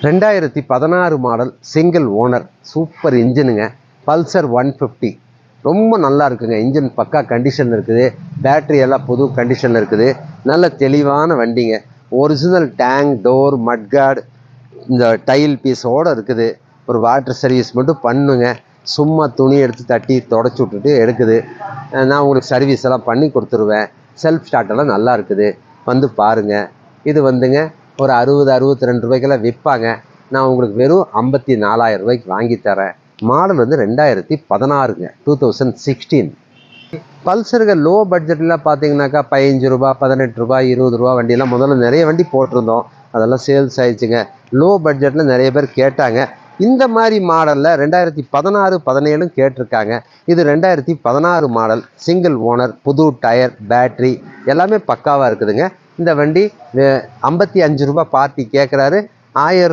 2016 model single owner super இன்ஜினுங்க. Pulsar 150 ரொம்ப நல்லா இருக்குங்க. இன்ஜின் பக்கா கண்டிஷனில் இருக்குது. பேட்ரி எல்லாம் புது கண்டிஷனில் இருக்குது. நல்ல தெளிவான வண்டிங்க. ஒரிஜினல் டேங்க், டோர், மட்கார்டு, இந்த டைல் பீஸோடு இருக்குது. ஒரு வாட்டர் சர்வீஸ் மட்டும் பண்ணுங்க. சும்மா துணி எடுத்து தட்டி தொடச்சி விட்டுட்டு எடுக்குது. நான் உங்களுக்கு சர்வீஸ் எல்லாம் பண்ணி கொடுத்துருவேன். செல்ஃப் ஸ்டார்ட்டெல்லாம் நல்லா இருக்குது, வந்து பாருங்கள். இது வந்துங்க ஒரு 60-62 ரூபாய்க்கெல்லாம் விற்பாங்க. நான் உங்களுக்கு வெறும் 54,000 ரூபாய்க்கு வாங்கி தரேன். மாடல் வந்து 2016ங்க, 2016. பல்சருங்க லோ பட்ஜெட்டில் பார்த்தீங்கன்னாக்கா 15 ரூபா, 18 ரூபா, 20 ரூபா வண்டியெல்லாம் முதல்ல நிறைய வண்டி போட்டிருந்தோம். அதெல்லாம் சேல்ஸ் ஆயிடுச்சுங்க. லோ பட்ஜெட்டில் நிறைய பேர் கேட்டாங்க. இந்த மாதிரி மாடலில் 2016, 17 கேட்டிருக்காங்க. இது 2016 மாடல், சிங்கிள் ஓனர், புது டயர், பேட்ரி எல்லாமே பக்காவாக இருக்குதுங்க. இந்த வண்டி 55 ரூபா பார்ட்டி கேட்குறாரு. 1000